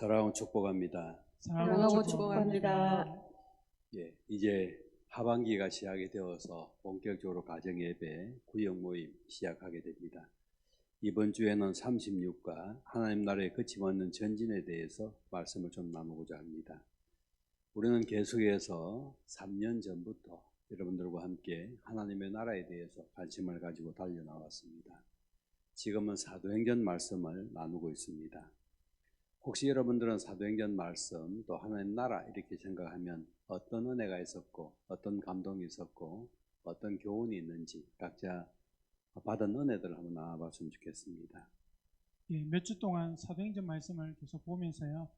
사랑하고 축복합니다. 사랑하고 축복합니다. 예, 이제 하반기가 시작이 되어서 본격적으로 가정예배, 구역모임 시작하게 됩니다. 이번 주에는 36과 하나님 나라의 거침없는 전진에 대해서 말씀을 좀 나누고자 합니다. 우리는 계속해서 3년 전부터 여러분들과 함께 하나님의 나라에 대해서 관심을 가지고 달려나왔습니다. 지금은 사도행전 말씀을 나누고 있습니다. 혹시 여러분들은 사도행전 말씀 또 하나님 나라 이렇게 생각하면 어떤 은혜가 있었고 어떤 감동이 있었고 어떤 교훈이 있는지 각자 받은 은혜들 한번 나눠봤으면 좋겠습니다. 예, 몇 주 동안 사도행전 말씀을 계속 보면서요,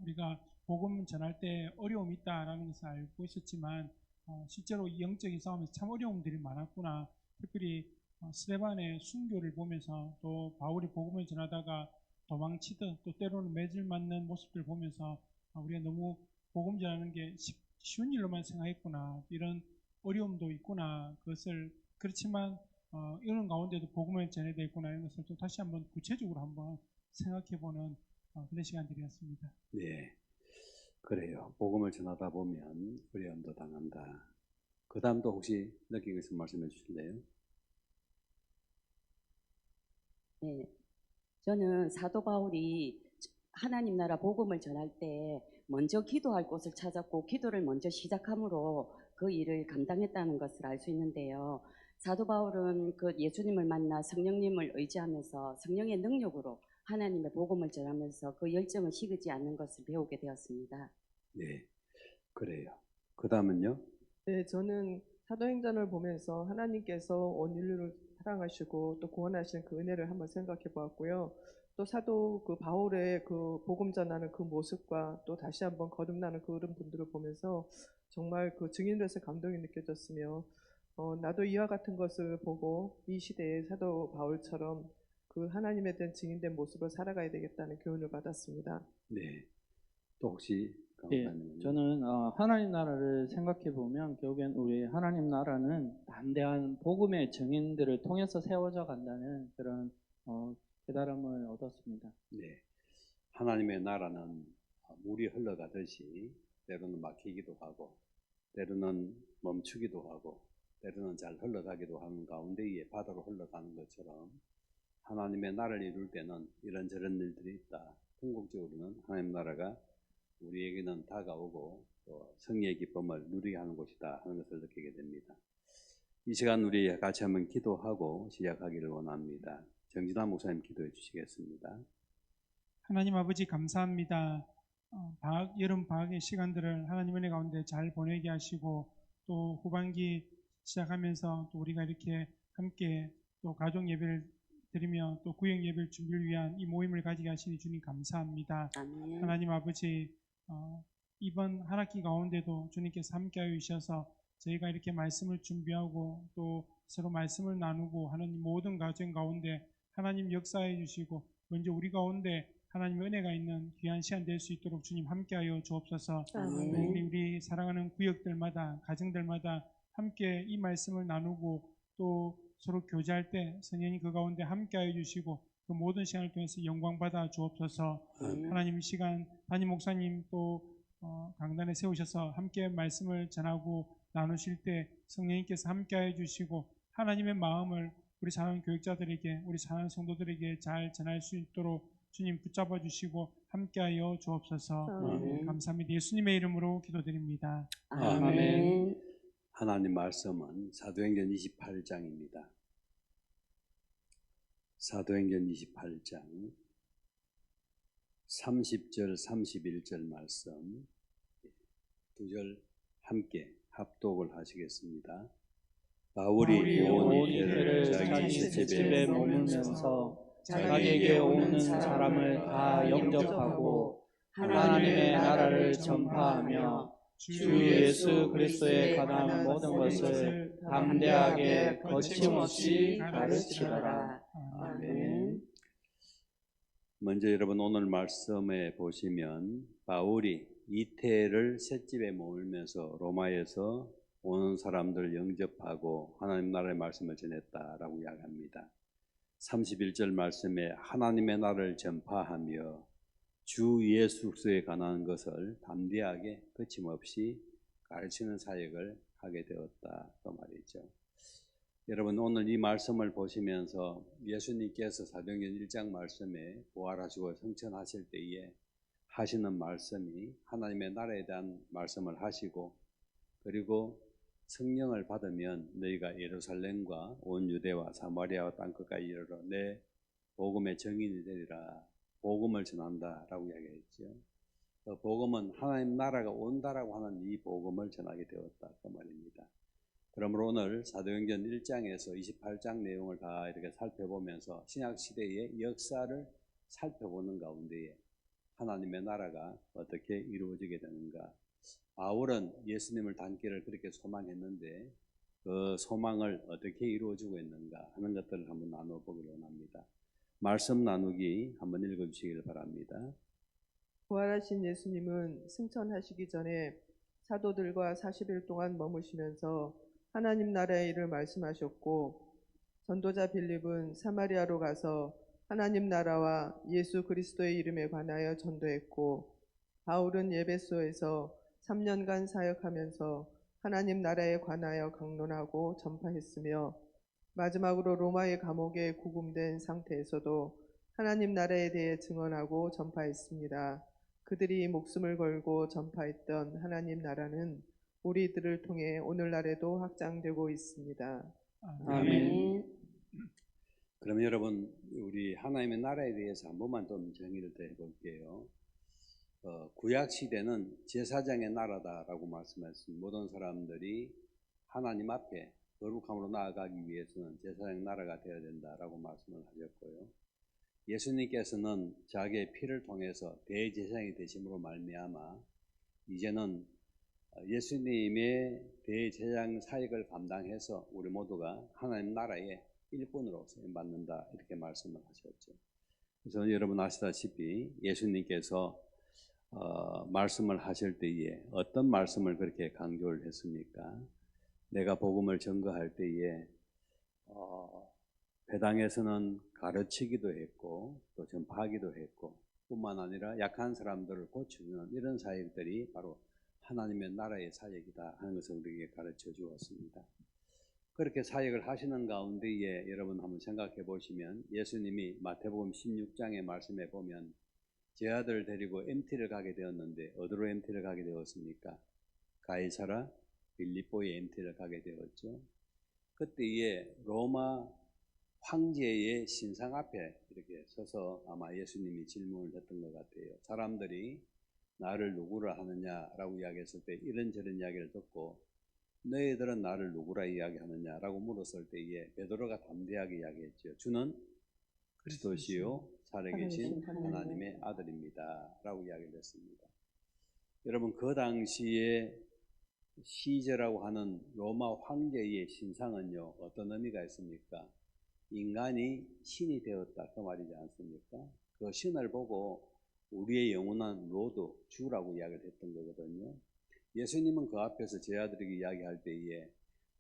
우리가 복음 전할 때 어려움이 있다라는 것을 알고 있었지만 실제로 영적인 싸움에서 참 어려움들이 많았구나. 특별히 스데반의 순교를 보면서 또 바울이 복음을 전하다가 도망치듯 또 때로는 매질 맞는 모습들 보면서 우리가 너무 복음 전하는 게 쉬운 일로만 생각했구나, 이런 어려움도 있구나, 그것을 그렇지만 이런 가운데도 복음을 전해야 되겠구나, 이런 것을 또 다시 한번 구체적으로 한번 생각해보는 그런 시간들이었습니다. 네, 그래요. 복음을 전하다 보면 어려움도 당한다. 그 다음도 혹시 느낀 것을 말씀해 주실래요? 네, 저는 사도 바울이 하나님 나라 복음을 전할 때 먼저 기도할 곳을 찾았고 기도를 먼저 시작함으로 그 일을 감당했다는 것을 알 수 있는데요. 사도 바울은 그 예수님을 만나 성령님을 의지하면서 성령의 능력으로 하나님의 복음을 전하면서 그 열정을 식지 않는 것을 배우게 되었습니다. 네, 그래요. 그 다음은요? 네, 저는 사도행전을 보면서 하나님께서 온 인류를 사랑하시고 또 구원하신 그 은혜를 한번 생각해 보았고요. 또 사도 그 바울의 그 복음 전하는 그 모습과 또 다시 한번 거듭나는 그런 분들을 보면서 정말 그 증인으로서 감동이 느껴졌으며 나도 이와 같은 것을 보고 이 시대의 사도 바울처럼 그 하나님에 대한 증인된 모습으로 살아가야 되겠다는 교훈을 받았습니다. 네, 또 혹시 예, 저는 하나님 나라를 생각해 보면 결국엔 우리 하나님 나라는 담대한 복음의 증인들을 통해서 세워져 간다는 그런 깨달음을 얻었습니다. 네, 하나님의 나라는 물이 흘러가듯이 때로는 막히기도 하고 때로는 멈추기도 하고 때로는 잘 흘러가기도 하는 가운데에 바다로 흘러가는 것처럼 하나님의 나라를 이룰 때는 이런저런 일들이 있다. 궁극적으로는 하나님 나라가 우리에게는 다가오고 또 승리의 기쁨을 누리게 하는 곳이다 하는 것을 느끼게 됩니다. 이 시간 우리 같이 한번 기도하고 시작하기를 원합니다. 정진환 목사님 기도해 주시겠습니다. 하나님 아버지 감사합니다. 여름 방학의 시간들을 하나님 은혜 가운데 잘 보내게 하시고 또 후반기 시작하면서 또 우리가 이렇게 함께 또 가족 예배를 드리며 또 구역 예배를 준비를 위한 이 모임을 가지게 하시니 주님 감사합니다. 아멘. 하나님 아버지, 이번 한 학기 가운데도 주님께서 함께하여 주셔서 저희가 이렇게 말씀을 준비하고 또 서로 말씀을 나누고 하는 모든 과정 가운데 하나님 역사해 주시고 먼저 우리 가운데 하나님의 은혜가 있는 귀한 시간 될 수 있도록 주님 함께하여 주옵소서. 우리 사랑하는 구역들마다 가정들마다 함께 이 말씀을 나누고 또 서로 교제할 때 성령이 그 가운데 함께하여 주시고 그 모든 시간을 통해서 영광 받아 주옵소서. 하나님 이 시간 담임 목사님 또 강단에 세우셔서 함께 말씀을 전하고 나누실 때 성령님께서 함께하여 주시고 하나님의 마음을 우리 사랑하는 교육자들에게 우리 사랑하는 성도들에게 잘 전할 수 있도록 주님 붙잡아 주시고 함께하여 주옵소서. 감사합니다. 예수님의 이름으로 기도드립니다. 아멘. 하나님 말씀은 사도행전 28장입니다. 사도행전 28장 30절 31절 말씀 두 절 함께 합독을 하시겠습니다. 바울이 온 이태를 자기 시집에 머물면서 자기에게 오는 사람을 다 영접하고 하나님의 나라를 전파하며 주 예수 그리스도에 관한 모든 것을 담대하게 거침없이 가르치더라. 아멘. 먼저 여러분 오늘 말씀에 보시면 바울이 이태를 셋집에 머물면서 로마에서 오는 사람들을 영접하고 하나님 나라의 말씀을 전했다라고 이야기합니다. 31절 말씀에 하나님의 나라를 전파하며 주 예수에 관한 것을 담대하게 거침없이 가르치는 사역을 하게 되었다 그 말이죠. 여러분 오늘 이 말씀을 보시면서 예수님께서 사도행전 1장 말씀에 부활하시고 승천하실 때에 하시는 말씀이 하나님의 나라에 대한 말씀을 하시고, 그리고 성령을 받으면 너희가 예루살렘과 온 유대와 사마리아와 땅끝까지 이르러 내 복음의 증인이 되리라, 복음을 전한다라고 이야기했죠. 그 복음은 하나님 나라가 온다라고 하는 이 복음을 전하게 되었다 그 말입니다. 그러므로 오늘 사도행전 1장에서 28장 내용을 다 이렇게 살펴보면서 신약 시대의 역사를 살펴보는 가운데에 하나님의 나라가 어떻게 이루어지게 되는가, 바울은 예수님을 닮기를 그렇게 소망했는데 그 소망을 어떻게 이루어지고 있는가 하는 것들을 한번 나눠보기를 원합니다. 말씀 나누기 한번 읽어주시길 바랍니다. 부활하신 예수님은 승천하시기 전에 사도들과 40일 동안 머무시면서 하나님 나라의 일을 말씀하셨고, 전도자 빌립은 사마리아로 가서 하나님 나라와 예수 그리스도의 이름에 관하여 전도했고, 바울은 예배소에서 3년간 사역하면서 하나님 나라에 관하여 강론하고 전파했으며, 마지막으로 로마의 감옥에 구금된 상태에서도 하나님 나라에 대해 증언하고 전파했습니다. 그들이 목숨을 걸고 전파했던 하나님 나라는 우리들을 통해 오늘날에도 확장되고 있습니다. 아멘. 그럼 여러분 우리 하나님의 나라에 대해서 한 번만 좀 정의를 해볼게요. 구약 시대는 제사장의 나라다라고 말씀했습니다. 모든 사람들이 하나님 앞에 거룩함으로 나아가기 위해서는 제사장 나라가 되어야 된다라고 말씀을 하셨고요. 예수님께서는 자기의 피를 통해서 대제사장이 되심으로 말미암아 이제는 예수님의 대제사장 사역을 감당해서 우리 모두가 하나님 나라의 일꾼으로 쓰임받는다 이렇게 말씀을 하셨죠. 그래서 여러분 아시다시피 예수님께서 말씀을 하실 때에 어떤 말씀을 그렇게 강조를 했습니까? 내가 복음을 전거할 때에 배당에서는 가르치기도 했고 또 전파하기도 했고, 뿐만 아니라 약한 사람들을 고치는 이런 사역들이 바로 하나님의 나라의 사역이다 하는 것을 우리에게 가르쳐 주었습니다. 그렇게 사역을 하시는 가운데에 여러분 한번 생각해 보시면 예수님이 마태복음 16장의 말씀에 보면 제 아들을 데리고 MT를 가게 되었는데 어디로 MT를 가게 되었습니까? 가이사라 빌립보에 MT를 가게 되었죠. 그때에 로마 황제의 신상 앞에 이렇게 서서 아마 예수님이 질문을 했던 것 같아요. 사람들이 나를 누구라 하느냐라고 이야기했을 때 이런저런 이야기를 듣고 너희들은 나를 누구라 이야기하느냐라고 물었을 때에 베드로가 담대하게 이야기했죠. 주는 그리스도시요 살아계신 하나님의 아들입니다 라고 이야기를 했습니다. 여러분 그 당시에 시저라고 하는 로마 황제의 신상은요 어떤 의미가 있습니까? 인간이 신이 되었다 그 말이지 않습니까? 그 신을 보고 우리의 영원한 로드 주라고 이야기를 했던 거거든요. 예수님은 그 앞에서 제 아들에게 이야기할 때에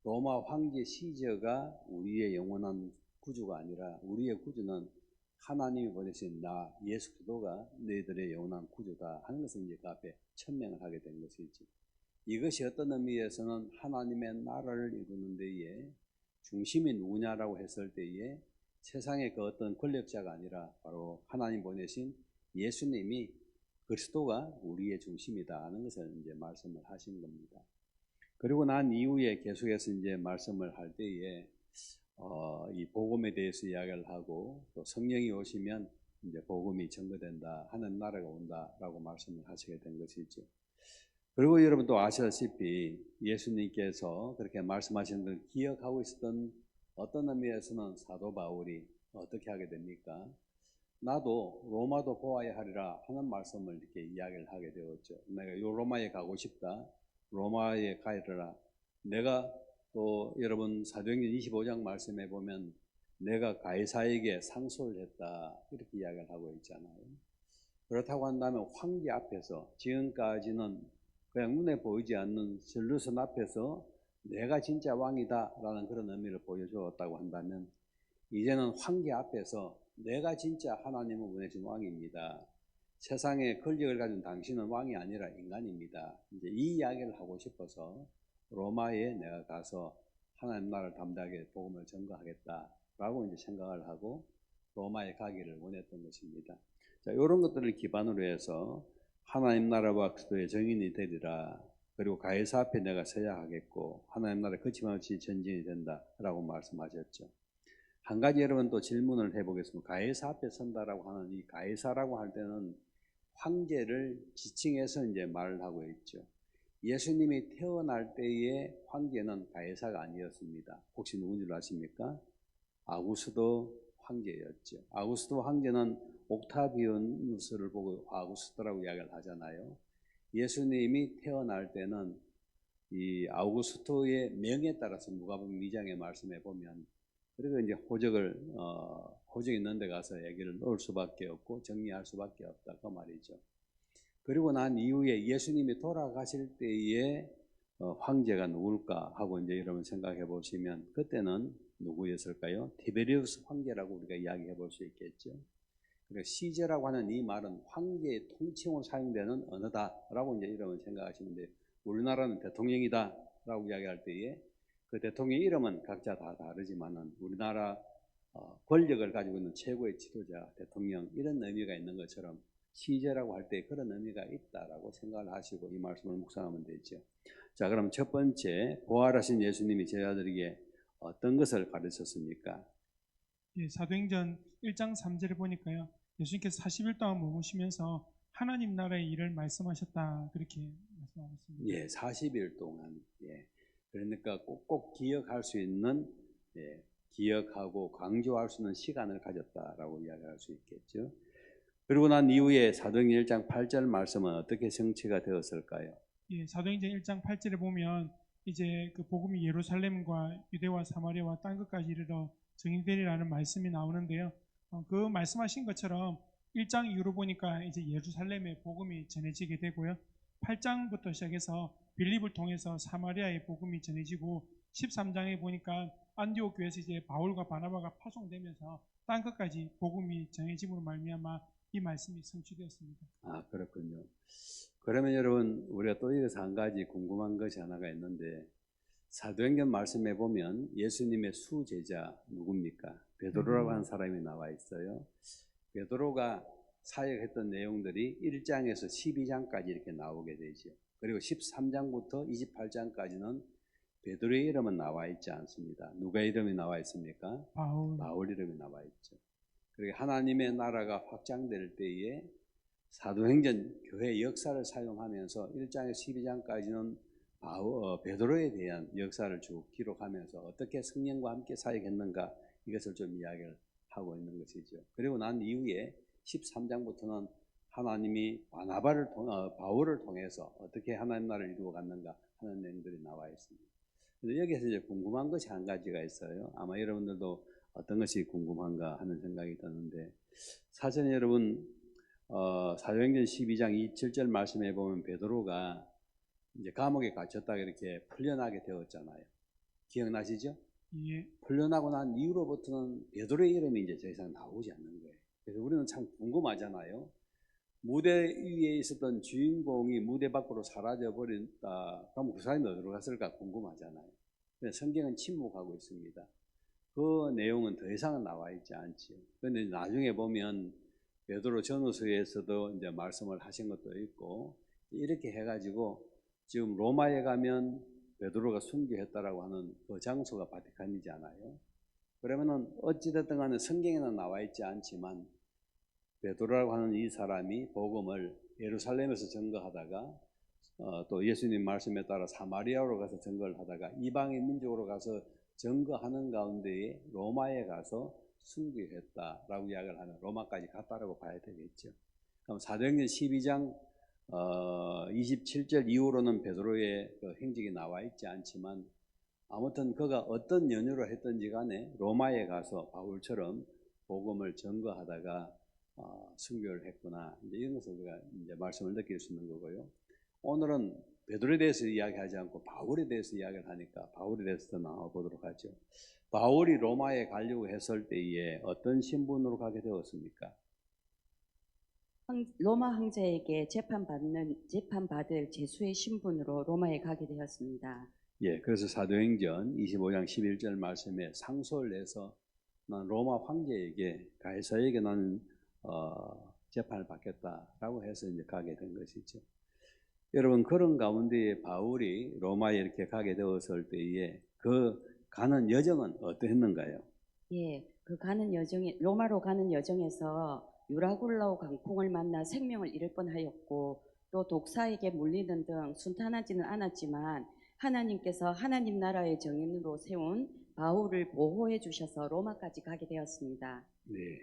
로마 황제 시저가 우리의 영원한 구주가 아니라 우리의 구주는 하나님이 보내신 나 예수 그리스도가 너희들의 영원한 구주다 하는 것을 이제 그 앞에 천명을 하게 된 것이지. 이것이 어떤 의미에서는 하나님의 나라를 이루는 데에 중심이 누구냐라고 했을 때에 세상의 그 어떤 권력자가 아니라 바로 하나님 보내신 예수님이 그리스도가 우리의 중심이다 하는 것을 이제 말씀을 하신 겁니다. 그리고 난 이후에 계속해서 이제 말씀을 할 때에 이 복음에 대해서 이야기를 하고 또 성령이 오시면 이제 복음이 증거된다 하는 나라가 온다라고 말씀을 하시게 된 것이죠. 그리고 여러분 또 아시다시피 예수님께서 그렇게 말씀하신 걸 기억하고 있었던 어떤 의미에서는 사도 바울이 어떻게 하게 됩니까? 나도 로마도 보아야 하리라 하는 말씀을 이렇게 이야기를 하게 되었죠. 내가 요 로마에 가고 싶다. 로마에 가리라. 내가 또 여러분 사도행전 25장 말씀에 보면 내가 가이사에게 상소를 했다 이렇게 이야기를 하고 있잖아요. 그렇다고 한다면 황제 앞에서 지금까지는 그냥 눈에 보이지 않는 전루선 앞에서 내가 진짜 왕이다 라는 그런 의미를 보여주었다고 한다면 이제는 황제 앞에서 내가 진짜 하나님을 보내신 왕입니다. 세상의 권력을 가진 당신은 왕이 아니라 인간입니다. 이제 이 이야기를 하고 싶어서 로마에 내가 가서 하나님 나라를 담대하게 복음을 전거하겠다라고 이제 생각을 하고 로마에 가기를 원했던 것입니다. 자, 이런 것들을 기반으로 해서 하나님 나라와 그리스도의 정인이 되리라. 그리고 가이사 앞에 내가 서야 하겠고 하나님 나라에 거침없이 전진이 된다라고 말씀하셨죠. 한 가지 여러분 또 질문을 해보겠습니다. 가이사 앞에 선다라고 하는 이 가이사라고 할 때는 황제를 지칭해서 이제 말을 하고 있죠. 예수님이 태어날 때의 황제는 가이사가 아니었습니다. 혹시 누군지 아십니까? 아구스도 황제였죠. 아구스도 황제는 옥타비아누스를 보고 아구스도라고 이야기를 하잖아요. 예수님이 태어날 때는 이 아우구스토의 명에 따라서 누가복음 2장의 말씀에 보면 그리고 이제 호적 있는 데 가서 얘기를 넣을 수밖에 없고 정리할 수밖에 없다 그 말이죠. 그리고 난 이후에 예수님이 돌아가실 때에 황제가 누굴까 하고 이제 여러분 생각해 보시면 그때는 누구였을까요? 티베리우스 황제라고 우리가 이야기해 볼 수 있겠죠. 그리고 시제라고 하는 이 말은 황제의 통칭으로 사용되는 언어다라고 이제 여러분 생각하시는데 우리나라는 대통령이다라고 이야기할 때에 그 대통령 이름은 각자 다 다르지만은 우리나라 권력을 가지고 있는 최고의 지도자, 대통령 이런 의미가 있는 것처럼 시제라고 할 때 그런 의미가 있다라고 생각을 하시고 이 말씀을 묵상하면 되죠. 자, 그럼 첫 번째 부활하신 예수님이 제자들에게 어떤 것을 가르쳤습니까? 예, 사도행전 1장 3절에 보니까요. 예수님께서 40일 동안 머무시면서 하나님 나라의 일을 말씀하셨다. 그렇게 말씀하고 있습니다. 예, 40일 동안. 예. 그러니까 꼭 기억할 수 있는, 예, 기억하고 강조할 수 있는 시간을 가졌다라고 이야기할 수 있겠죠. 그리고 난 이후에 사도행전 1장 8절 말씀은 어떻게 성취가 되었을까요? 예, 사도행전 1장 8절에 보면 이제 그 복음이 예루살렘과 유대와 사마리아와 땅 끝까지 이르러 증인되리라는 말씀이 나오는데요. 그 말씀하신 것처럼 1장 이후로 보니까 이제 예루살렘의 복음이 전해지게 되고요. 8장부터 시작해서 빌립을 통해서 사마리아의 복음이 전해지고 13장에 보니까 안디옥 교회에서 이제 바울과 바나바가 파송되면서 땅 끝까지 복음이 전해짐으로 말미암아 이 말씀이 성취되었습니다. 아, 그렇군요. 그러면 여러분 우리가 또 여기서 한 가지 궁금한 것이 하나가 있는데 사도행전 말씀에 보면 예수님의 수제자 누굽니까? 베드로라고 하는 사람이 나와 있어요. 베드로가 사역했던 내용들이 1장에서 12장까지 이렇게 나오게 되죠. 그리고 13장부터 28장까지는 베드로의 이름은 나와 있지 않습니다. 누가 이름이 나와 있습니까? 바울 이름이 나와 있죠. 그리고 하나님의 나라가 확장될 때에 사도행전 교회 역사를 사용하면서 1장에서 12장까지는 베드로에 대한 역사를 쭉 기록하면서 어떻게 성령과 함께 사역했는가 이것을 좀 이야기를 하고 있는 것이죠. 그리고 난 이후에 13장부터는 하나님이 바울을 통해서 어떻게 하나님 나라를 이루어 갔는가 하는 내용들이 나와 있습니다. 그래서 여기서 이제 궁금한 것이 한 가지가 있어요. 아마 여러분들도 어떤 것이 궁금한가 하는 생각이 드는데 사실 여러분 사도행전 12장 27절 말씀에 보면 베드로가 이제 감옥에 갇혔다가 이렇게 풀려나게 되었잖아요. 기억나시죠? 예. 풀려나고 난 이후로부터는 베드로의 이름이 이제 더 이상 나오지 않는 거예요. 그래서 우리는 참 궁금하잖아요. 무대 위에 있었던 주인공이 무대 밖으로 사라져 버린다. 그럼 그 사람이 어디로 갔을까 궁금하잖아요. 근데 성경은 침묵하고 있습니다. 그 내용은 더 이상은 나와 있지 않지요. 그런데 나중에 보면 베드로 전후서에서도 이제 말씀을 하신 것도 있고 이렇게 해가지고 지금 로마에 가면 베드로가 순교했다라고 하는 그 장소가 바티칸이잖아요. 그러면은 어찌됐든 간에 성경에는 나와 있지 않지만 베드로라고 하는 이 사람이 복음을 예루살렘에서 전거하다가 또 예수님 말씀에 따라 사마리아로 가서 전거를 하다가 이방의 민족으로 가서 전거하는 가운데에 로마에 가서 순교했다라고 이야기를 하면 로마까지 갔다라고 봐야 되겠죠. 그럼 사도행전 12장 27절 이후로는 베드로의 그 행적이 나와 있지 않지만 아무튼 그가 어떤 연유로 했든지 간에 로마에 가서 바울처럼 복음을 전거하다가 순교를 했구나. 이제 이런 것을 우리가 이제 말씀을 느낄 수 있는 거고요. 오늘은 베드로에 대해서 이야기하지 않고 바울에 대해서 이야기를 하니까 바울에 대해서 나와 보도록 하죠. 바울이 로마에 가려고 했을 때에 어떤 신분으로 가게 되었습니까? 로마 황제에게 재판받을 제수의 신분으로 로마에 가게 되었습니다. 예, 그래서 사도행전 25장 11절 말씀에 상소를 해서 난 로마 황제에게 가이사에게 나는 재판을 받겠다라고 해서 이제 가게 된 것이죠. 여러분, 그런 가운데에 바울이 로마에 이렇게 가게 되었을 때에 그 가는 여정은 어떠했는가요? 예, 로마로 가는 여정에서 유라굴라오 강풍을 만나 생명을 잃을 뻔하였고 또 독사에게 물리는 등 순탄하지는 않았지만 하나님께서 하나님 나라의 정인으로 세운 바울을 보호해 주셔서 로마까지 가게 되었습니다. 네.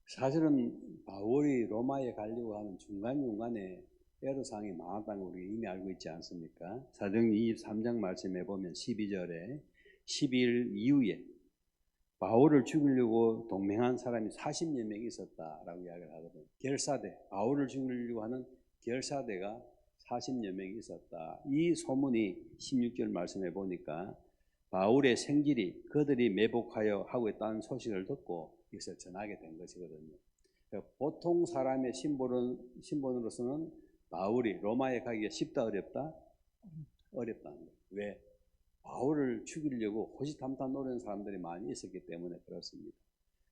사실은 바울이 로마에 가려고 하는 중간중간에 애로사항이 많았다는 걸 우리가 이미 알고 있지 않습니까? 사도행전 23장 말씀에 보면 12절에 12일 이후에 바울을 죽이려고 동맹한 사람이 40여 명 있었다라고 이야기를 하거든요. 결사대, 바울을 죽이려고 하는 결사대가 40여 명 있었다. 이 소문이 16절 말씀에 보니까 바울의 생길이 그들이 매복하여 하고 있다는 소식을 듣고 이것을 전하게 된 것이거든요. 보통 사람의 신분으로서는 바울이 로마에 가기가 쉽다 어렵다? 어렵다는 거예요. 왜? 바울을 죽이려고 호시탐탐 노리는 사람들이 많이 있었기 때문에 그렇습니다.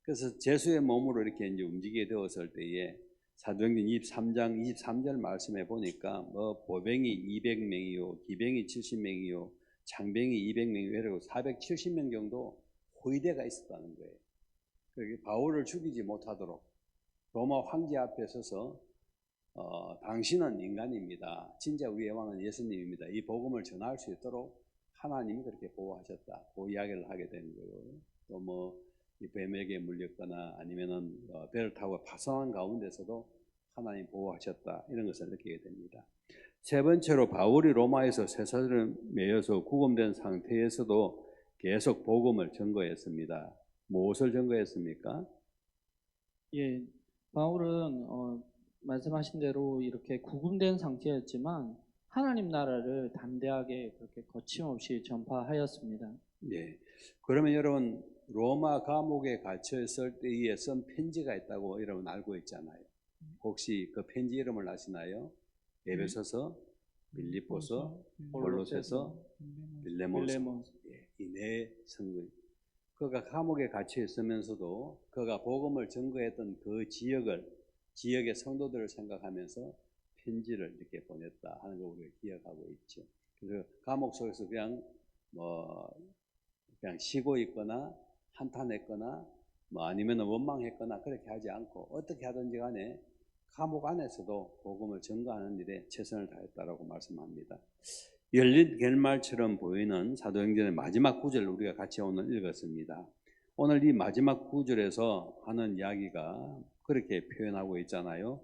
그래서 제수의 몸으로 이렇게 이제 움직이게 되었을 때에 사도행전 23장 23절 말씀에 보니까 보병이 200명이요, 기병이 70명이요, 장병이 200명이요, 이러고 470명 정도 호위대가 있었다는 거예요. 그러니까 바울을 죽이지 못하도록 로마 황제 앞에 서서 당신은 인간입니다. 진짜 우리의 왕은 예수님입니다. 이 복음을 전할 수 있도록 하나님이 그렇게 보호하셨다. 그 이야기를 하게 되는 거고요. 또 이 뱀에게 물렸거나 아니면은 배를 타고 파송한 가운데서도 하나님 보호하셨다. 이런 것을 느끼게 됩니다. 세 번째로 바울이 로마에서 쇠사슬을 매여서 구금된 상태에서도 계속 복음을 전거했습니다. 무엇을 전거했습니까? 예, 바울은 말씀하신 대로 이렇게 구금된 상태였지만 하나님 나라를 담대하게 그렇게 거침없이 전파하였습니다. 네. 그러면 여러분 로마 감옥에 갇혀 있을 때에 쓴 편지가 있다고 여러분 알고 있잖아요. 혹시 그 편지 이름을 아시나요? 에베소서, 빌립보서, 골로새서, 빌레몬서. 예, 이 네 성경. 그가 감옥에 갇혀 있으면서도 그가 복음을 전거했던 그 지역의 성도들을 생각하면서 편지를 이렇게 보냈다 하는 걸 우리가 기억하고 있죠. 그래서 감옥 속에서 그냥 쉬고 있거나 한탄했거나 아니면 원망했거나 그렇게 하지 않고 어떻게 하든지 간에 감옥 안에서도 복음을 전가하는 일에 최선을 다했다라고 말씀합니다. 열린 결말처럼 보이는 사도행전의 마지막 구절을 우리가 같이 오늘 읽었습니다. 오늘 이 마지막 구절에서 하는 이야기가 그렇게 표현하고 있잖아요.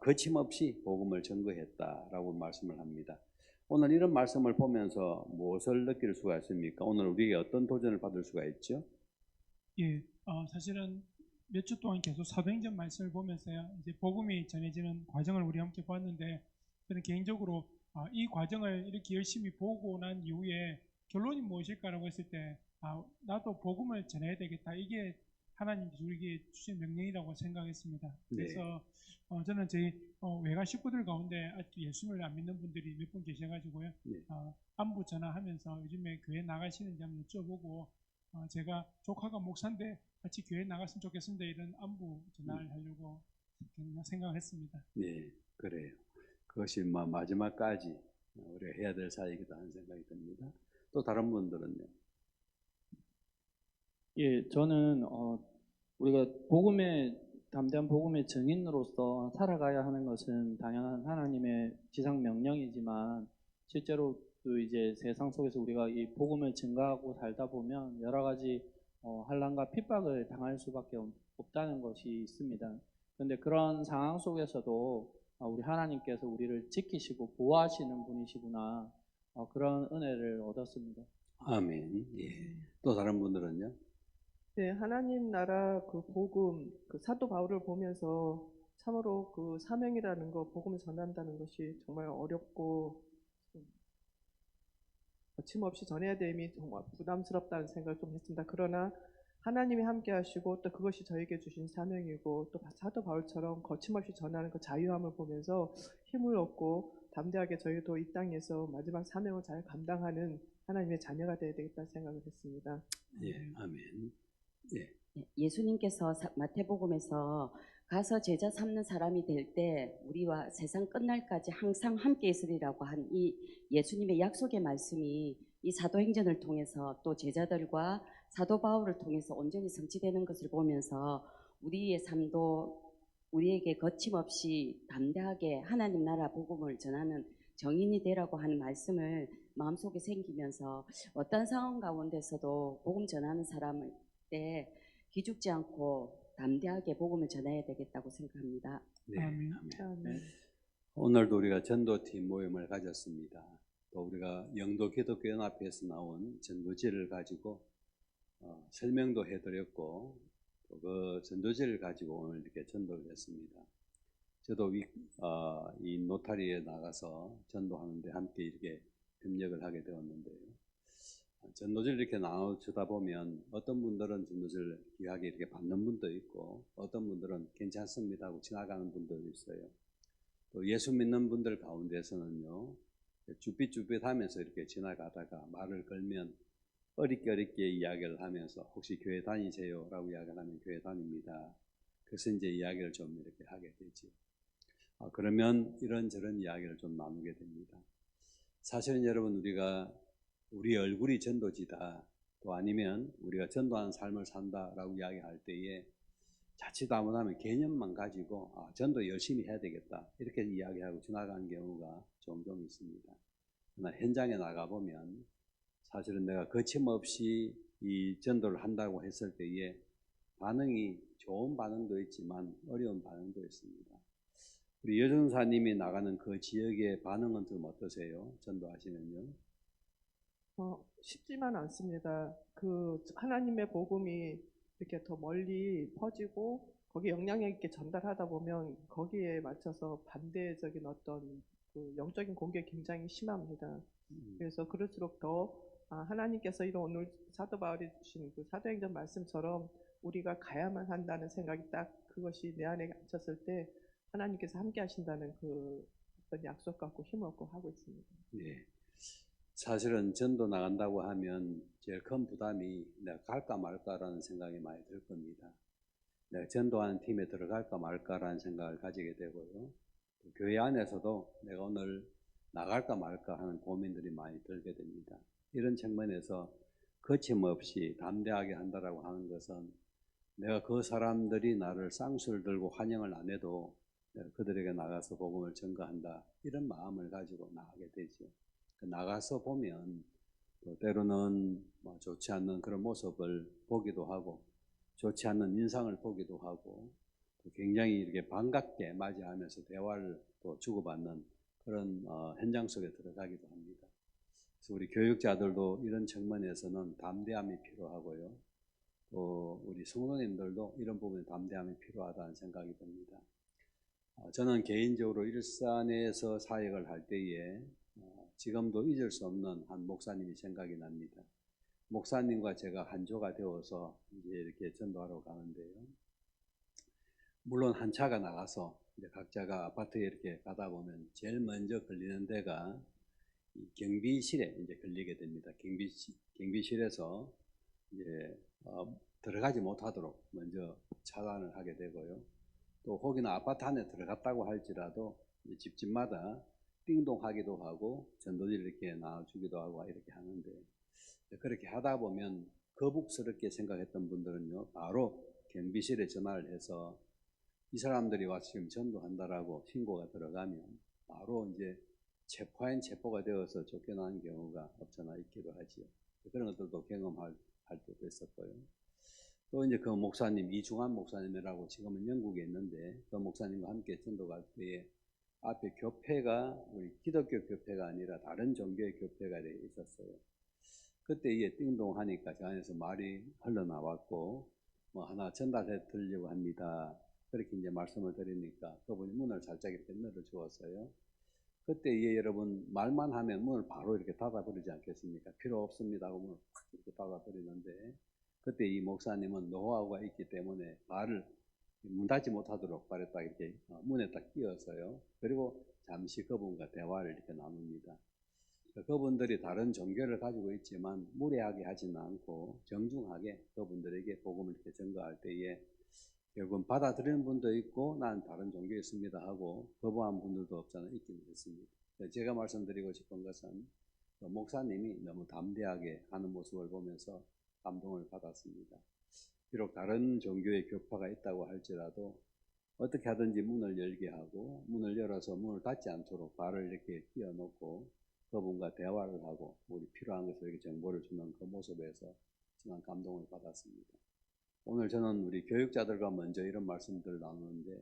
거침없이 복음을 전거했다라고 말씀을 합니다. 오늘 이런 말씀을 보면서 무엇을 느낄 수가 있습니까? 오늘 우리에게 어떤 도전을 받을 수가 있죠? 예, 사실은 몇 주 동안 계속 사도행전 말씀을 보면서요, 이제 복음이 전해지는 과정을 우리 함께 봤는데, 저는 개인적으로 이 과정을 이렇게 열심히 보고 난 이후에 결론이 무엇일까라고 했을 때, 나도 복음을 전해야 되겠다. 이게 하나님께서 우리에게 주신 명령이라고 생각했습니다. 그래서 저는 저희 외가 식구들 가운데 아직도 예수님을 안 믿는 분들이 몇 분 계셔가지고요. 네. 안부 전화하면서 요즘에 교회 나가시는지 한번 여쭤보고, 제가 조카가 목사인데 같이 교회 나갔으면 좋겠습니다. 이런 안부 전화를 하려고 생각을 했습니다. 네, 그래요. 그것이 마지막까지 우리가 해야 될 사역이다 하는 생각이 듭니다. 또 다른 분들은요? 예, 저는 우리가 담대한 복음의 증인으로서 살아가야 하는 것은 당연한 하나님의 지상 명령이지만 실제로 또 이제 세상 속에서 우리가 이 복음을 증가하고 살다 보면 여러 가지 환난과 핍박을 당할 수밖에 없다는 것이 있습니다. 그런데 그런 상황 속에서도 우리 하나님께서 우리를 지키시고 보호하시는 분이시구나, 그런 은혜를 얻었습니다. 아멘. 예. 또 다른 분들은요? 네, 하나님 나라 그 복음, 그 사도 바울을 보면서 참으로 그 사명이라는 거, 복음을 전한다는 것이 정말 어렵고 거침없이 전해야 됨이 정말 부담스럽다는 생각을 좀 했습니다. 그러나 하나님이 함께 하시고 또 그것이 저에게 주신 사명이고 또 사도 바울처럼 거침없이 전하는 그 자유함을 보면서 힘을 얻고 담대하게 저희도 이 땅에서 마지막 사명을 잘 감당하는 하나님의 자녀가 되어야 되겠다는 생각을 했습니다. 예, 아멘. 예, 예수님께서 마태복음에서 가서 제자 삼는 사람이 될 때 우리와 세상 끝날까지 항상 함께 있으리라고 한 이 예수님의 약속의 말씀이 이 사도행전을 통해서 또 제자들과 사도 바울을 통해서 온전히 성취되는 것을 보면서 우리의 삶도 우리에게 거침없이 담대하게 하나님 나라 복음을 전하는 정인이 되라고 하는 말씀을 마음속에 생기면서 어떤 상황 가운데서도 복음 전하는 사람을 때 기죽지 않고 담대하게 복음을 전해야 되겠다고 생각합니다. 네, 아멘. 아멘. 오늘도 우리가 전도팀 모임을 가졌습니다. 또 우리가 영도 기독교 연합회에서 나온 전도지를 가지고 설명도 해드렸고 또 그 전도지를 가지고 오늘 이렇게 전도를 했습니다. 저도 이 노타리에 나가서 전도하는데 함께 이렇게 협력을 하게 되었는데요. 전도지를 이렇게 나눠주다 보면 어떤 분들은 전도지를 귀하게 이렇게 받는 분도 있고 어떤 분들은 괜찮습니다 하고 지나가는 분들도 있어요. 또 예수 믿는 분들 가운데서는요, 쭈삣쭈삣 하면서 이렇게 지나가다가 말을 걸면 어렵게 이야기를 하면서 혹시 교회 다니세요? 라고 이야기를 하면 교회 다닙니다. 그래서 이제 이야기를 좀 이렇게 하게 되죠. 그러면 이런저런 이야기를 좀 나누게 됩니다. 사실은 여러분 우리가 우리 얼굴이 전도지다 또 아니면 우리가 전도하는 삶을 산다라고 이야기할 때에 자칫 잘못하면 개념만 가지고 전도 열심히 해야 되겠다 이렇게 이야기하고 지나가는 경우가 종종 있습니다. 그러나 현장에 나가보면 사실은 내가 거침없이 이 전도를 한다고 했을 때에 반응이 좋은 반응도 있지만 어려운 반응도 있습니다. 우리 여전사님이 나가는 그 지역의 반응은 좀 어떠세요? 전도하시면요? 쉽지만 않습니다. 그 하나님의 복음이 이렇게 더 멀리 퍼지고 거기에 영향력 있게 전달하다 보면 거기에 맞춰서 반대적인 어떤 그 영적인 공격이 굉장히 심합니다. 그래서 그럴수록 더 하나님께서 이런 오늘 사도 바울이 주신 그 사도행전 말씀처럼 우리가 가야만 한다는 생각이 딱 그것이 내 안에 갇혔을 때 하나님께서 함께 하신다는 그 어떤 약속 갖고 힘을 얻고 하고 있습니다. 네. 사실은 전도 나간다고 하면 제일 큰 부담이 내가 갈까 말까라는 생각이 많이 들 겁니다. 내가 전도하는 팀에 들어갈까 말까라는 생각을 가지게 되고요. 또 교회 안에서도 내가 오늘 나갈까 말까 하는 고민들이 많이 들게 됩니다. 이런 측면에서 거침없이 담대하게 한다라고 하는 것은 내가 그 사람들이 나를 쌍수를 들고 환영을 안 해도 내가 그들에게 나가서 복음을 전가한다 이런 마음을 가지고 나가게 되죠. 나가서 보면 또 때로는 좋지 않는 그런 모습을 보기도 하고 좋지 않는 인상을 보기도 하고 또 굉장히 이렇게 반갑게 맞이하면서 대화를 또 주고받는 그런 현장 속에 들어가기도 합니다. 그래서 우리 교육자들도 이런 측면에서는 담대함이 필요하고요. 또 우리 성도님들도 이런 부분에 담대함이 필요하다는 생각이 듭니다. 저는 개인적으로 일산에서 사역을 할 때에 지금도 잊을 수 없는 한 목사님이 생각이 납니다. 목사님과 제가 한조가 되어서 이제 이렇게 전도하러 가는데요. 물론 한 차가 나가서 이제 각자가 아파트에 이렇게 가다 보면 제일 먼저 걸리는 데가 이 경비실에 이제 걸리게 됩니다. 경비실에서 이제 들어가지 못하도록 먼저 차단을 하게 되고요. 또 혹이나 아파트 안에 들어갔다고 할지라도 집집마다 띵동하기도 하고 전도지를 이렇게 나눠주기도 하고 이렇게 하는데 그렇게 하다 보면 거북스럽게 생각했던 분들은요 바로 경비실에 전화를 해서 이 사람들이 와서 지금 전도한다라고 신고가 들어가면 바로 이제 체포가 되어서 쫓겨나는 경우가 없잖아 있기도 하지요. 그런 것들도 경험할 때도 있었고요. 또 이제 그 목사님 이중환 목사님이라고 지금은 영국에 있는데 그 목사님과 함께 전도 갈 때에 앞에 교회가 우리 기독교 교회가 아니라 다른 종교의 교회가 되어 있었어요. 그때 이게 띵동하니까 저 안에서 말이 흘러나왔고 하나 전달해 드리려고 합니다. 그렇게 이제 말씀을 드리니까 그분이 문을 살짝 이렇게 열어주었어요. 그때 여러분 말만 하면 문을 바로 이렇게 닫아버리지 않겠습니까? 필요 없습니다 하고 문을 팍 이렇게 닫아버리는데 그때 이 목사님은 노하우가 있기 때문에 발을 문 닫지 못하도록 발에 딱 이렇게 문에 딱 끼워서요. 그리고 잠시 그분과 대화를 이렇게 나눕니다. 그분들이 다른 종교를 가지고 있지만 무례하게 하지는 않고 정중하게 그분들에게 복음을 이렇게 전가할 때에 결국은 받아들이는 분도 있고 난 다른 종교에 있습니다 하고 거부한 분들도 없잖아요. 있긴 있습니다. 제가 말씀드리고 싶은 것은 목사님이 너무 담대하게 하는 모습을 보면서 감동을 받았습니다. 비록 다른 종교의 교파가 있다고 할지라도 어떻게 하든지 문을 열게 하고 문을 열어서 문을 닫지 않도록 발을 이렇게 끼워놓고 그분과 대화를 하고 우리 필요한 것을 이렇게 정보를 주는 그 모습에서 정말 감동을 받았습니다. 오늘 저는 우리 교육자들과 먼저 이런 말씀들을 나누는데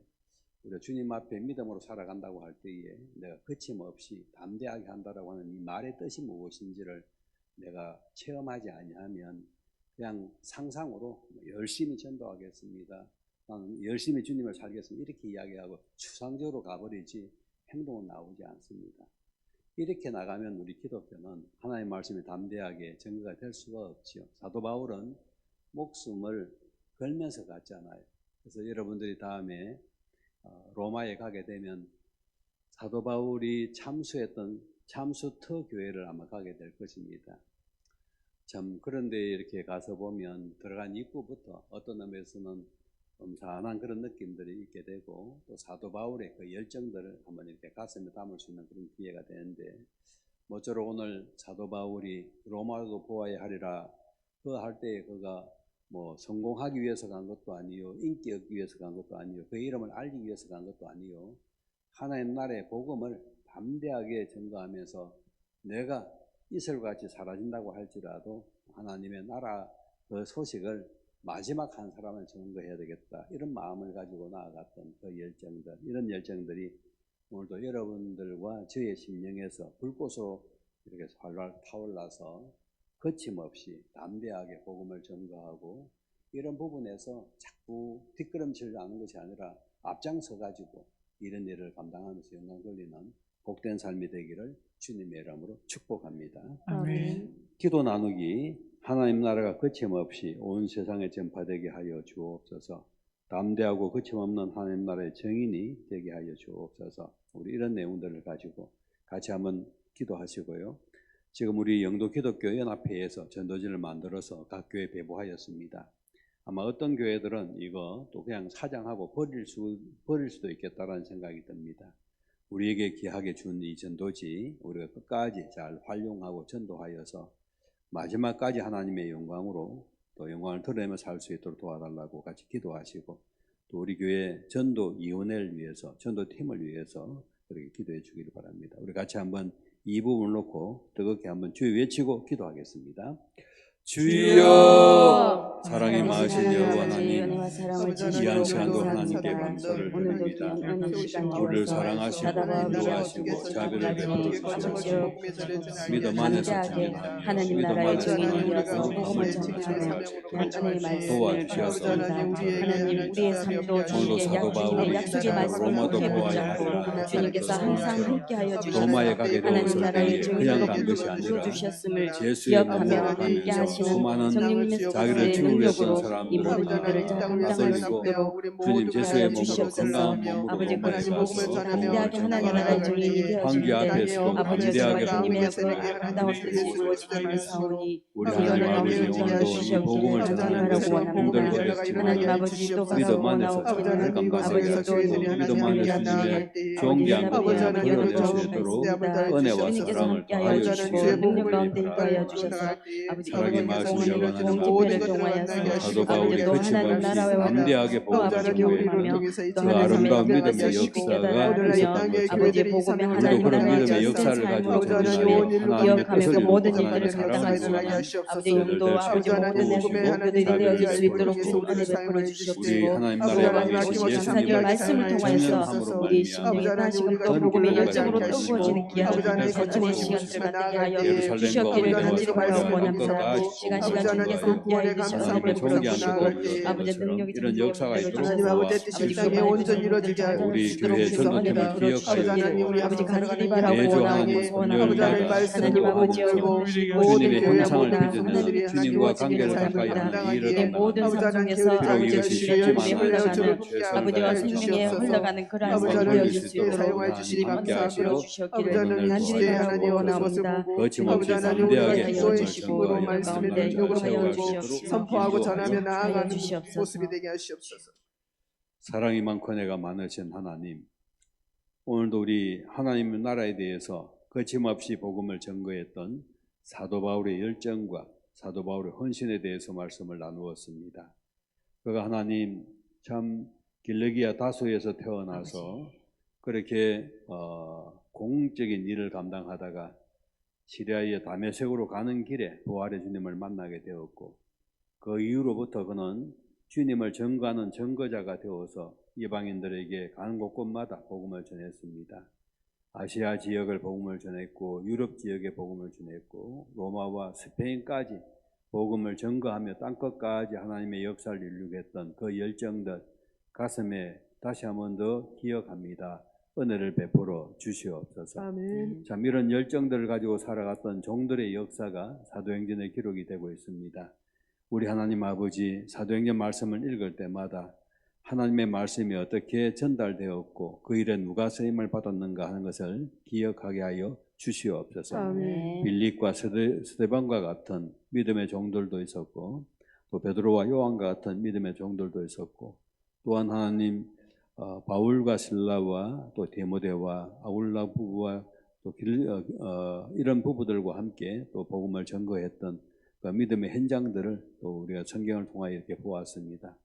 우리가 주님 앞에 믿음으로 살아간다고 할 때에 내가 거침없이 담대하게 한다라고 하는 이 말의 뜻이 무엇인지를 내가 체험하지 아니하면 그냥 상상으로 열심히 전도하겠습니다. 나는 열심히 주님을 살겠습니다. 이렇게 이야기하고 추상적으로 가버리지 행동은 나오지 않습니다. 이렇게 나가면 우리 기독교는 하나님의 말씀이 담대하게 증거가 될 수가 없지요. 사도 바울은 목숨을 걸면서 갔잖아요. 그래서 여러분들이 다음에 로마에 가게 되면 사도 바울이 참수했던 참수터 교회를 아마 가게 될 것입니다. 참 그런데 이렇게 가서 보면 들어간 입구부터 어떤 의미에서는 엄산한 그런 느낌들이 있게 되고 또 사도 바울의 그 열정들을 한번 이렇게 가슴에 담을 수 있는 그런 기회가 되는데 모쪼록 오늘 사도 바울이 로마도 보아야 하리라 그 할 때에 그가 뭐 성공하기 위해서 간 것도 아니요 인기 얻기 위해서 간 것도 아니요 그 이름을 알기 위해서 간 것도 아니요 하나님 나라의 복음을 담대하게 전가하면서 내가 이슬과 같이 사라진다고 할지라도 하나님의 나라 그 소식을 마지막 한 사람을 전거해야 되겠다 이런 마음을 가지고 나아갔던 그 열정들 이런 열정들이 오늘도 여러분들과 저의 심령에서 불꽃으로 이렇게 활활 타올라서 거침없이 담대하게 복음을 전가하고 이런 부분에서 자꾸 뒷걸음질 하는 것이 아니라 앞장서 가지고 이런 일을 감당하면서 영광 돌리는 복된 삶이 되기를 주님의 이름으로 축복합니다. 아멘. 기도 나누기 하나님 나라가 거침없이 온 세상에 전파되게 하여 주옵소서. 담대하고 거침없는 하나님 나라의 정인이 되게 하여 주옵소서. 우리 이런 내용들을 가지고 같이 한번 기도하시고요. 지금 우리 영도 기독교 연합회에서 전도진을 만들어서 각 교회에 배부하였습니다. 아마 어떤 교회들은 이거 또 그냥 사장하고 버릴 수도 있겠다라는 생각이 듭니다. 우리에게 귀하게 준 이 전도지 우리가 끝까지 잘 활용하고 전도하여서 마지막까지 하나님의 영광으로 또 영광을 드러내며 살 수 있도록 도와달라고 같이 기도하시고 또 우리 교회 전도위원회를 위해서 전도팀을 위해서 그렇게 기도해 주기를 바랍니다. 우리 같이 한번 이 부분을 놓고 뜨겁게 한번 주여 외치고 기도하겠습니다. 주여 사랑이 많으신 여호와 하나님 귀한 시간도 하나님께 감사를 드립니다. 우리를 사랑하시고 인도하시고 자비를 베풀어 주시옵소서. 믿음 안에서 전진하며 하나님 믿음 나라의 안에서 정인이 되어서 하나님의 복음을 말씀을 전하며 하나님의 말씀을 도와주셔서 하나님 우리의 삶도 주님의 사도 바울이 주님의 약속의 말씀을 로마도 굳게 보아야 붙잡고 하리라 주님께서 항상 함께하여 주셔서 로마에 가게 하나님 되었을 나라의 때에 정인으로 그냥 간 것이 아니라 부르주셨음을 예수의 기억하며 몸으로 함께 가면서 하시는 수많은 성령님의 자기를 죽이려던 능력으로 이 사람들을 모든 일들을 다 감당할 수 다스리고 있도록 주님 예수의 몸으로 주시옵소서. 건강한 몸으로 아버지 로마에 그것이 가서 담대하게 하나님 복음을 나라의 전하고 정인이 황제 되어지는데 앞에서도 아버지 담대하게 정말 주님의 복음을 그 전하고 아름다운 뜻이 이루어지기를 사오니 우리 주여 하나님 너무 아버지 인도하여 오늘도 이 주시옵기를 복음을 간절히 전하는 바라고 것이 원합니다. 힘들고 하나님 어렵지만 아버지 또 믿음 바라고 안에서 원하옵기를 잘 감당하게 아버지 또 하시고 믿음 안에서 주님의 존귀한 것을 드러낼 수 있도록 은혜와 사랑을 더하여 주시기를 능력 가운데 간절히 인도하여 바랍니다. 주셔서 아버지 사랑의 말씀 복음을 여호와는 공집회를 통하여서 사도 바울이 아버지 또 하나님 거침없이 나라와 담대하게 또 복음을 아버지 전하며 경험하며 또 그 하나님의 아름다운 그 믿음의 뜻을 깊이 역사가 깨달으며 있었던 것처럼 아버지의 복음의 우리도 하나님 그런 나라의 믿음의 전신 역사를 삶으로 가지고 부르시며 전진하며 하나님의 기억하며 그 뜻을 모든 이루고 일들을 하나님의 사랑을 감당할 수 있는 이루는 아버지 저희들 영도 될 수 아버지 있도록 모든 도우시고 그들이 자비를 되어질 수 베풀어 있도록 주시고 은혜 베풀어 우리 주시옵시고 하나님 또 나라에 아버지 계신 오신 예수님을 하나님의 말씀을 통하여서 전념함으로 우리 말미암아 심령이 다시금 또 복음의 열정으로 뜨거워지는 귀한 아버지 거듭의 하나님 시간들 갖게 하여 예루살렘과 주시옵기를 올레와 간절히 바라고 사마리아 땅 원합니다. 끝까지 시간 복음을 주님께서 전가하여 함께하여 구원의 주셔서 감사함을 하나님의 부르짖고 존귀한 나아갈 것을 때에 이루어진 아버지 것처럼 능력이 이런 역사가 주셔서 있도록 하나님 아버지 도와 뜻이 이 땅에 주시옵소서. 온전히 이루어지게 하여 우리 주시도록 교회 주소서. 전도팀을 아버지 하나님 우리 앞서 아버지 간절히 살아가는 바라고 매주 여러분 하나님 중에 금요일마다 아버지 하나님 말씀을 하나님 아버지 붙들고 주님의 모든 주님의 교회와 형상을 모든 빚는 성도들이 주님과 하나님의 관계를 삶을 가까이 하는 이 감당하기에 일을 모든 감당합니다. 삶 아버지 하나님 속에서 교회를 비록 아버지 이것이 위하여 쉽지만 주님의 열심을 흘러가는 내어 함께 아버지와 하여 생명에 주시옵소서. 흘러가는 그러한 아버지 삶이 하나님 되어질 수 쉽게 있도록 사용하여 주시니 함께 감사하시고 하여 아버지 주시옵기를 하나님 간절히 시대에 바라고 하나님 오는 것을 원합니다. 보고 거침없이 아버지 하나님 담대하게 우리가 기도의 복음을 힘으로 전가하여 말씀의 가운데 능력으로 인도하여 하여금 주시옵소서. 선포하고 전하며 인도하여 나아가는 주시옵소서. 모습이 되게 하시옵소서. 사랑이 많고 은혜가 많으신 하나님, 오늘도 우리 하나님의 나라에 대해서 거침없이 복음을 전거했던 사도 바울의 열정과 사도 바울의 헌신에 대해서 말씀을 나누었습니다. 그가 하나님 참 길르기아 다소에서 태어나서 그렇게 공적인 일을 감당하다가 시리아의 다메섹으로 가는 길에 부활의 주님을 만나게 되었고, 그 이후로부터 그는 주님을 전거하는 전거자가 되어서 이방인들에게 가는 곳곳마다 복음을 전했습니다. 아시아 지역을 복음을 전했고, 유럽 지역에 복음을 전했고, 로마와 스페인까지 복음을 전거하며 땅끝까지 하나님의 역사를 이루겠던 그 열정들 가슴에 다시 한 번 더 기억합니다. 은혜를 베풀어 주시옵소서. 아멘. 참 이런 열정들을 가지고 살아갔던 종들의 역사가 사도행전에 기록이 되고 있습니다. 우리 하나님 아버지, 사도행전 말씀을 읽을 때마다 하나님의 말씀이 어떻게 전달되었고 그 일에 누가 쓰임을 받았는가 하는 것을 기억하게 하여 주시옵소서. 아멘. 빌립과 스데반과 같은 믿음의 종들도 있었고, 또 베드로와 요한과 같은 믿음의 종들도 있었고, 또한 하나님 바울과 실라와 또 디모데와 아울라 부부와 또 이런 부부들과 함께 또 복음을 전거했던 그 믿음의 현장들을 또 우리가 성경을 통하여 이렇게 보았습니다.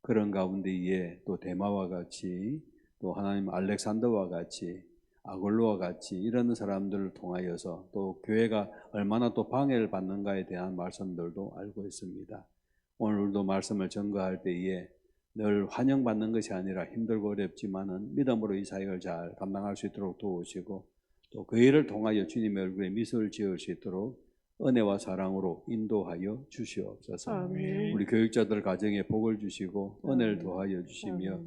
그런 가운데에 또 데마와 같이 또 하나님 알렉산더와 같이 아골로와 같이 이런 사람들을 통하여서 또 교회가 얼마나 또 방해를 받는가에 대한 말씀들도 알고 있습니다. 오늘도 말씀을 전거할 때에 늘 환영받는 것이 아니라 힘들고 어렵지만은 믿음으로 이 사역을 잘 감당할 수 있도록 도우시고, 또 그 일을 통하여 주님의 얼굴에 미소를 지을 수 있도록 은혜와 사랑으로 인도하여 주시옵소서. 아멘. 우리 교육자들 가정에 복을 주시고 은혜를 더하여 주시며,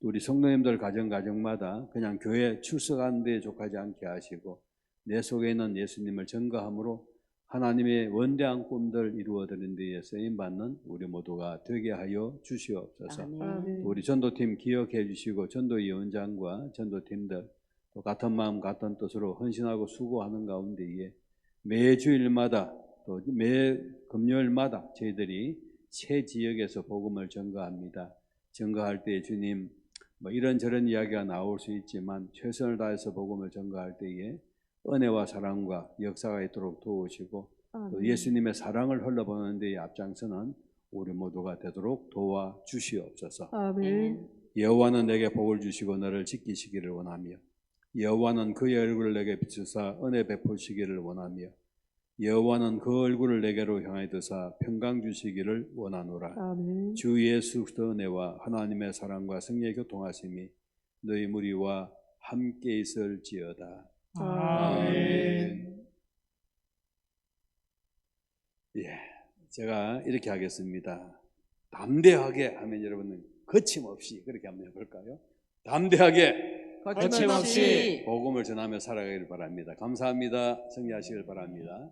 우리 성도님들 가정마다 그냥 교회 출석하는 데 족하지 않게 하시고 내 속에 있는 예수님을 전거함으로 하나님의 원대한 꿈들 이루어드리는 데에 쓰임받는 우리 모두가 되게 하여 주시옵소서. 아멘. 우리 전도팀 기억해 주시고 전도위원장과 전도팀들 또 같은 마음 같은 뜻으로 헌신하고 수고하는 가운데에 매 주일마다 또 매 금요일마다 저희들이 새 지역에서 복음을 전거합니다. 전거할 때 주님 이런저런 이야기가 나올 수 있지만 최선을 다해서 복음을 전거할 때에 은혜와 사랑과 역사가 있도록 도우시고 또 예수님의 사랑을 흘러보는 데에 앞장서는 우리 모두가 되도록 도와주시옵소서. 아멘. 여호와는 내게 복을 주시고 너를 지키시기를 원하며, 여호와는 그의 얼굴을 내게 비추사 은혜 베푸시기를 원하며, 여호와는 그 얼굴을 내게로 향하여 드사 평강 주시기를 원하노라. 아멘. 주 예수 그리스도의 은혜와 하나님의 사랑과 성령의 교통하심이 너희 무리와 함께 있을지어다. 아멘. 예, 제가 이렇게 하겠습니다. 담대하게 하면 여러분은 거침없이 그렇게 한번 해볼까요? 담대하게 거침없이 복음을 전하며 살아가기를 바랍니다. 감사합니다. 승리하시길 바랍니다.